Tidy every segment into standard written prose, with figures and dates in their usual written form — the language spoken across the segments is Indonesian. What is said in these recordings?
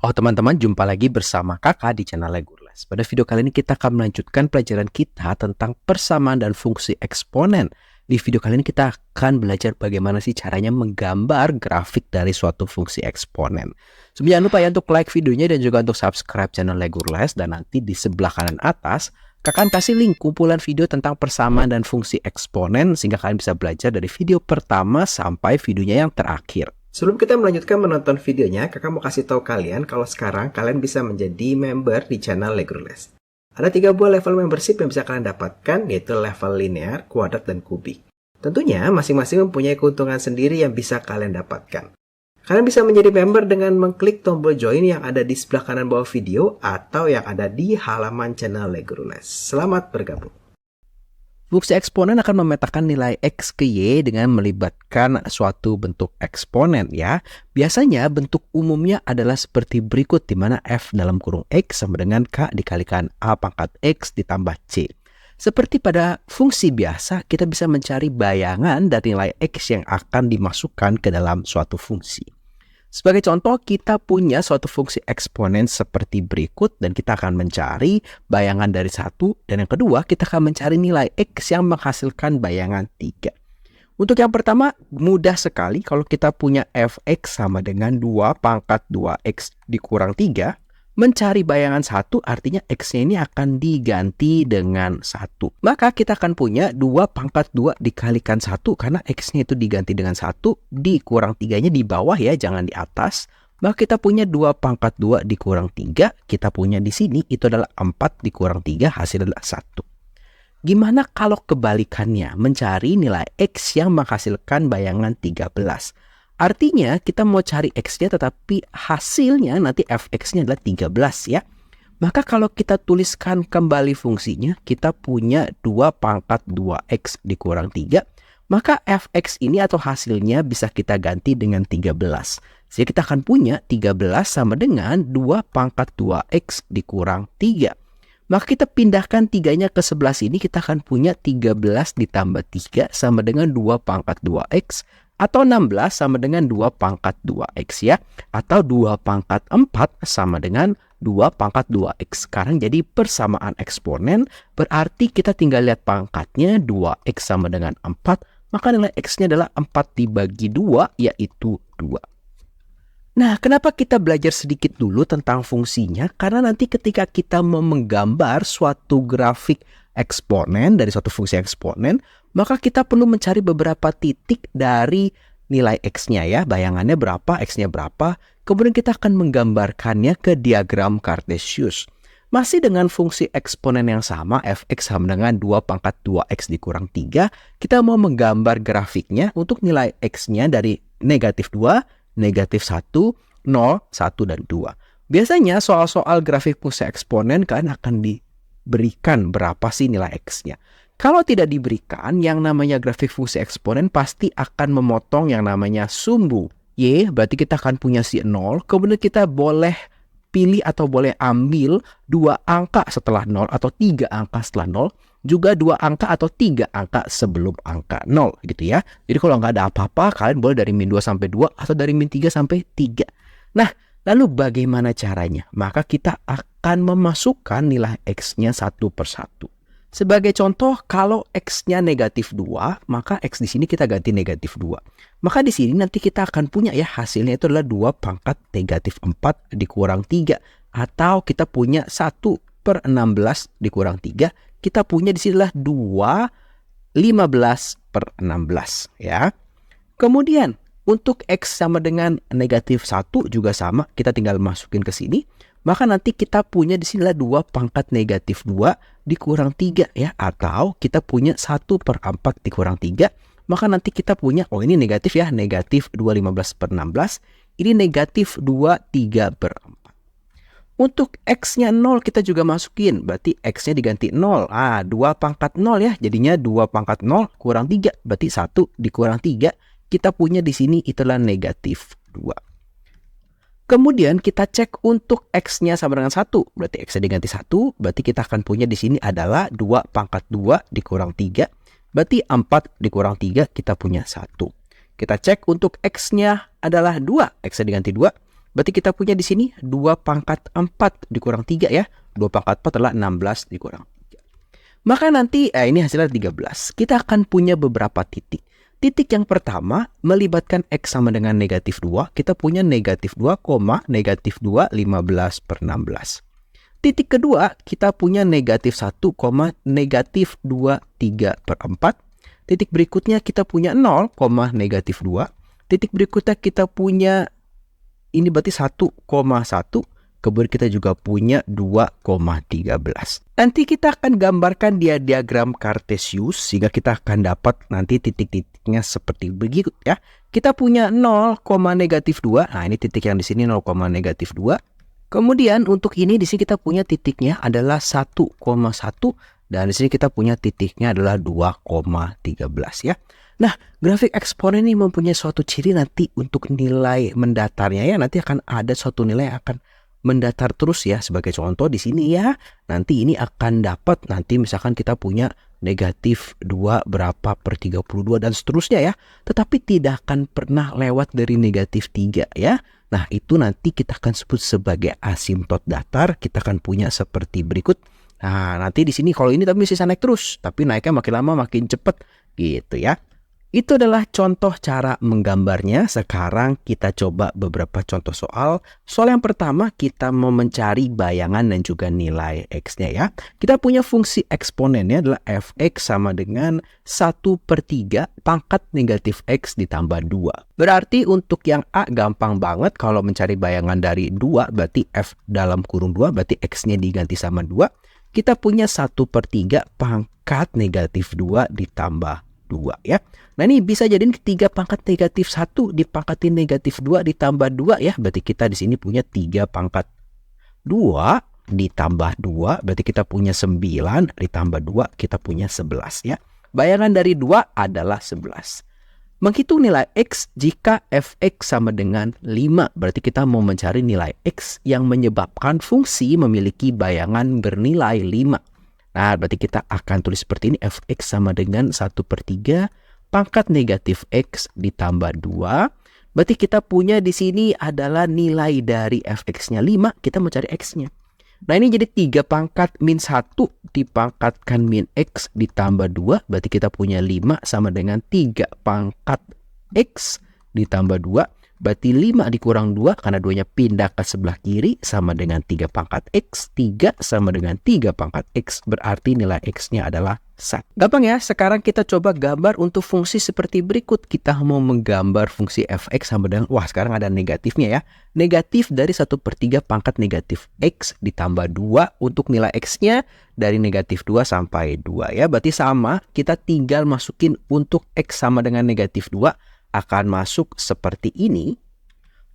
Oh teman-teman, jumpa lagi bersama kakak di channel Legurles. Pada video kali ini kita akan melanjutkan pelajaran kita tentang persamaan dan fungsi eksponen. Di video kali ini kita akan belajar bagaimana sih caranya menggambar grafik dari suatu fungsi eksponen. Sebelumnya jangan lupa ya untuk like videonya dan juga untuk subscribe channel Legurles. Dan nanti di sebelah kanan atas kakak akan kasih link kumpulan video tentang persamaan dan fungsi eksponen, sehingga kalian bisa belajar dari video pertama sampai videonya yang terakhir. Sebelum kita melanjutkan menonton videonya, kakak mau kasih tahu kalian kalau sekarang kalian bisa menjadi member di channel Legurles. Ada 3 buah level membership yang bisa kalian dapatkan, yaitu level linear, kuadrat, dan kubik. Tentunya masing-masing mempunyai keuntungan sendiri yang bisa kalian dapatkan. Kalian bisa menjadi member dengan mengklik tombol join yang ada di sebelah kanan bawah video atau yang ada di halaman channel Legurles. Selamat bergabung. Fungsi eksponen akan memetakan nilai X ke Y dengan melibatkan suatu bentuk eksponen ya. Biasanya bentuk umumnya adalah seperti berikut, di mana F dalam kurung X sama dengan K dikalikan A pangkat X ditambah C. Seperti pada fungsi biasa, kita bisa mencari bayangan dari nilai X yang akan dimasukkan ke dalam suatu fungsi. Sebagai contoh, kita punya suatu fungsi eksponen seperti berikut dan kita akan mencari bayangan dari 1, dan yang kedua kita akan mencari nilai X yang menghasilkan bayangan 3. Untuk yang pertama, mudah sekali kalau kita punya Fx sama dengan 2 pangkat 2x dikurang 3. Mencari bayangan 1 artinya X-nya ini akan diganti dengan 1. Maka kita akan punya 2 pangkat 2 dikalikan 1 karena X-nya itu diganti dengan 1. Dikurang 3-nya di bawah ya, jangan di atas. Maka kita punya 2 pangkat 2 dikurang 3. Kita punya di sini itu adalah 4 dikurang 3, hasil adalah 1. Gimana kalau kebalikannya? Mencari nilai X yang menghasilkan bayangan 13. Artinya kita mau cari X-nya tetapi hasilnya nanti Fx-nya adalah 13 ya. Maka kalau kita tuliskan kembali fungsinya, kita punya 2 pangkat 2x dikurang 3. Maka Fx ini atau hasilnya bisa kita ganti dengan 13. Jadi kita akan punya 13 sama dengan 2 pangkat 2x dikurang 3. Maka kita pindahkan 3-nya ke sebelah sini, kita akan punya 13 ditambah 3 sama dengan 2 pangkat 2x. Atau 16 sama dengan 2 pangkat 2x ya. Atau 2 pangkat 4 sama dengan 2 pangkat 2x. Sekarang jadi persamaan eksponen, berarti kita tinggal lihat pangkatnya, 2x sama dengan 4. Maka nilai x-nya adalah 4 dibagi 2, yaitu 2. Nah, kenapa kita belajar sedikit dulu tentang fungsinya? Karena nanti ketika kita mau menggambar suatu grafik eksponen dari suatu fungsi eksponen, maka kita perlu mencari beberapa titik dari nilai X-nya ya. Bayangannya berapa, X-nya berapa. Kemudian kita akan menggambarkannya ke diagram Cartesius. Masih dengan fungsi eksponen yang sama, Fx sama dengan 2 pangkat 2x dikurang 3. Kita mau menggambar grafiknya untuk nilai X-nya dari negatif 2, negatif 1, 0, 1, dan 2. Biasanya soal-soal grafik fungsi eksponen kan akan diberikan berapa sih nilai X-nya. Kalau tidak diberikan, yang namanya grafik fungsi eksponen pasti akan memotong yang namanya sumbu Y, berarti kita akan punya si 0, kemudian kita boleh pilih atau boleh ambil 2 angka setelah 0 atau 3 angka setelah 0, juga 2 angka atau 3 angka sebelum angka 0 gitu ya. Jadi kalau nggak ada apa-apa, kalian boleh dari min 2 sampai 2 atau dari min 3 sampai 3. Nah, lalu bagaimana caranya? Maka kita akan memasukkan nilai X-nya satu persatu. Sebagai contoh, kalau X-nya negatif 2, maka X di sini kita ganti negatif 2. Maka di sini nanti kita akan punya ya, hasilnya itu adalah 2 pangkat negatif 4 dikurang 3. Atau kita punya 1 per 16 dikurang 3. Kita punya di sini adalah 2, 15 per 16 ya. Kemudian untuk X sama dengan negatif 1 juga sama, kita tinggal masukin ke sini. Maka nanti kita punya di sini adalah 2 pangkat negatif 2 dikurang 3 ya. Atau kita punya 1 per 4 dikurang 3. Maka nanti kita punya, oh ini negatif ya, negatif 2, 15 per 16. Ini negatif 2, 3 per 4. Untuk X-nya 0 kita juga masukin, berarti X-nya diganti 0. 2 pangkat 0 ya, jadinya 2 pangkat 0 kurang 3. Berarti 1 dikurang 3, kita punya di sini itulah negatif 2. Kemudian kita cek untuk X-nya sama dengan 1. Berarti X-nya diganti 1. Berarti kita akan punya di sini adalah 2 pangkat 2 dikurang 3. Berarti 4 dikurang 3 kita punya 1. Kita cek untuk X-nya adalah 2. X-nya diganti 2. Berarti kita punya di sini 2 pangkat 4 dikurang 3 ya. 2 pangkat 4 adalah 16 dikurang 3. Maka nanti ini hasilnya 13. Kita akan punya beberapa titik. Titik yang pertama melibatkan X sama dengan negatif 2. Kita punya negatif 2, negatif 2, 15 per 16. Titik kedua, kita punya negatif 1, negatif 2, 3 per 4. Titik berikutnya kita punya 0, negatif 2. Titik berikutnya kita punya, ini berarti 1,1. Kemudian kita juga punya 2,13. Nanti kita akan gambarkan dia diagram Cartesius, sehingga kita akan dapat nanti titik-titiknya seperti begitu ya. Kita punya 0, negatif 2. Nah, ini titik yang di sini 0, negatif 2. Kemudian untuk ini di sini kita punya titiknya adalah 1,1 dan di sini kita punya titiknya adalah 2,13 ya. Nah, grafik eksponen ini mempunyai suatu ciri nanti untuk nilai mendatarnya ya. Nanti akan ada suatu nilai yang akan mendatar terus ya. Sebagai contoh di sini ya. Nanti ini akan dapat nanti misalkan kita punya negatif 2 berapa per 32 dan seterusnya ya. Tetapi tidak akan pernah lewat dari negatif 3 ya. Nah, itu nanti kita akan sebut sebagai asimtot datar. Kita akan punya seperti berikut. Nah, nanti di sini kalau ini tapi bisa naik terus, tapi naiknya makin lama makin cepat gitu ya. Itu adalah contoh cara menggambarnya. Sekarang kita coba beberapa contoh soal. Soal yang pertama kita mau mencari bayangan dan juga nilai X-nya ya. Kita punya fungsi eksponennya adalah fx sama dengan 1/3 pangkat negatif X ditambah 2. Berarti untuk yang A gampang banget. Kalau mencari bayangan dari 2 berarti F dalam kurung 2 berarti X-nya diganti sama 2. Kita punya 1/3 pangkat negatif 2 ditambah 2 ya. Nah, ini bisa jadiin 3 pangkat negatif 1 dipangkatin negatif 2 ditambah 2 ya. Berarti kita di sini punya 3 pangkat 2 ditambah 2. Berarti kita punya 9 ditambah 2 kita punya 11 ya. Bayangan dari 2 adalah 11. Menghitung nilai X jika fx sama dengan 5. Berarti kita mau mencari nilai X yang menyebabkan fungsi memiliki bayangan bernilai 5. Nah, berarti kita akan tulis seperti ini. Fx sama dengan 1/3 pangkat negatif X ditambah 2. Berarti kita punya di sini adalah nilai dari fx-nya 5. Kita mau cari X-nya. Nah, ini jadi 3 pangkat min 1 dipangkatkan min X ditambah 2. Berarti kita punya 5 sama dengan 3 pangkat X ditambah 2. Berarti 5 dikurang 2 karena 2-nya pindah ke sebelah kiri sama dengan 3 pangkat X. 3 sama dengan 3 pangkat X. Berarti nilai X-nya adalah 1. Gampang ya. Sekarang kita coba gambar untuk fungsi seperti berikut. Kita mau menggambar fungsi fx sama dengan, wah sekarang ada negatifnya ya. Negatif dari 1/3 pangkat negatif X ditambah 2 untuk nilai X-nya dari negatif 2 sampai 2 ya. Berarti sama. Kita tinggal masukin untuk X sama dengan negatif 2. Akan masuk seperti ini.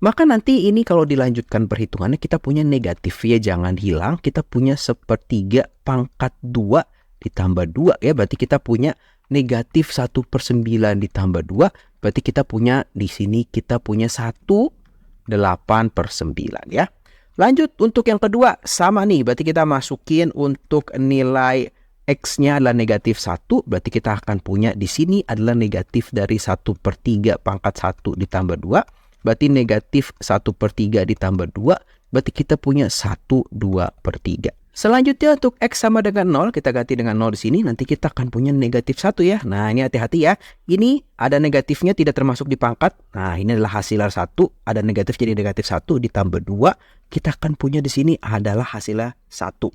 Maka nanti ini kalau dilanjutkan perhitungannya kita punya negatif ya, jangan hilang. Kita punya 1/3 pangkat 2 ditambah 2 ya. Berarti kita punya negatif 1/9 ditambah 2. Berarti kita punya di sini kita punya 1/8/9 ya. Lanjut untuk yang kedua sama nih. Berarti kita masukin untuk nilai X-nya adalah negatif 1, berarti kita akan punya di sini adalah negatif dari 1/3 pangkat 1 ditambah 2. Berarti negatif 1/3 ditambah 2, berarti kita punya 1/2/3. Selanjutnya untuk X sama dengan 0, kita ganti dengan 0 di sini, nanti kita akan punya negatif 1 ya. Nah, ini hati-hati ya. Ini ada negatifnya tidak termasuk di pangkat. Nah, ini adalah hasilnya 1, ada negatif jadi negatif 1 ditambah 2. Kita akan punya di sini adalah hasilnya 1.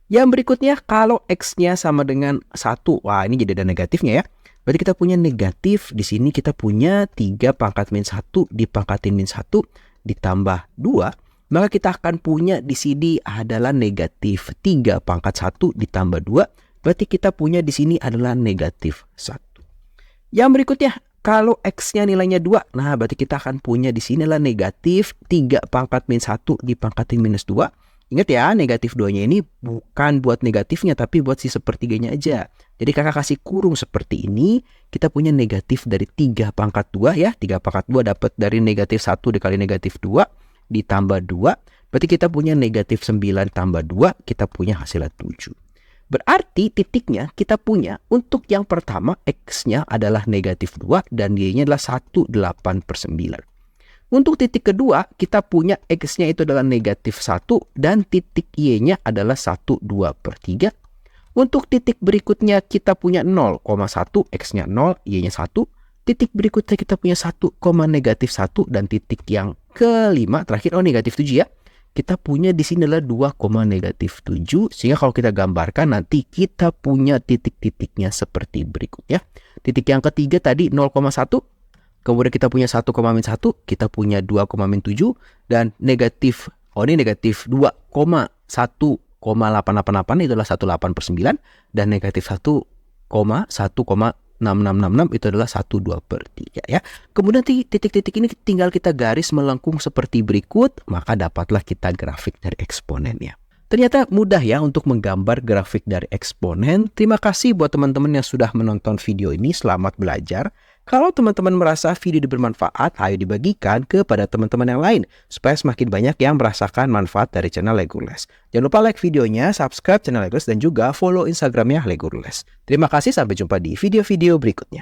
Yang berikutnya kalau X-nya sama dengan 1. Wah, ini jadi ada negatifnya ya. Berarti kita punya negatif. Di sini kita punya 3 pangkat min 1 dipangkatin min 1 ditambah 2. Maka kita akan punya di sini adalah negatif 3 pangkat 1 ditambah 2. Berarti kita punya di sini adalah negatif 1. Yang berikutnya kalau X-nya nilainya 2. Nah, berarti kita akan punya di sini adalah negatif 3 pangkat min 1 dipangkatin minus 2. Ingat ya, negatif 2-nya ini bukan buat negatifnya, tapi buat si sepertiganya aja. Jadi kakak kasih kurung seperti ini, kita punya negatif dari 3 pangkat 2 ya. 3 pangkat 2 dapat dari negatif 1 dikali negatif 2, ditambah 2. Berarti kita punya negatif 9 tambah 2, kita punya hasilnya 7. Berarti titiknya kita punya untuk yang pertama X-nya adalah negatif 2 dan Y-nya adalah 1/8/9. Untuk titik kedua, kita punya X-nya itu adalah negatif 1 dan titik Y-nya adalah 1/2/3. Untuk titik berikutnya kita punya 0,1, X-nya 0, Y-nya 1. Titik berikutnya kita punya 1, negatif 1 dan titik yang kelima terakhir negatif 7 ya. Kita punya di sini adalah 2, negatif 7 sehingga kalau kita gambarkan nanti kita punya titik-titiknya seperti berikut ya. Titik yang ketiga tadi 0,1, kemudian kita punya 1, kita punya 2, 7 dan negatif ini negatif 2,1,888 itu adalah 18/9 dan negatif 1,1,6666 itu adalah 1/2/3 ya. Kemudian titik-titik ini tinggal kita garis melengkung seperti berikut, maka dapatlah kita grafik dari eksponennya. Ternyata mudah ya untuk menggambar grafik dari eksponen. Terima kasih buat teman-teman yang sudah menonton video ini. Selamat belajar. Kalau teman-teman merasa video ini bermanfaat, ayo dibagikan kepada teman-teman yang lain supaya semakin banyak yang merasakan manfaat dari channel Legolas. Jangan lupa like videonya, subscribe channel Legolas dan juga follow Instagramnya Legolas. Terima kasih, sampai jumpa di video-video berikutnya.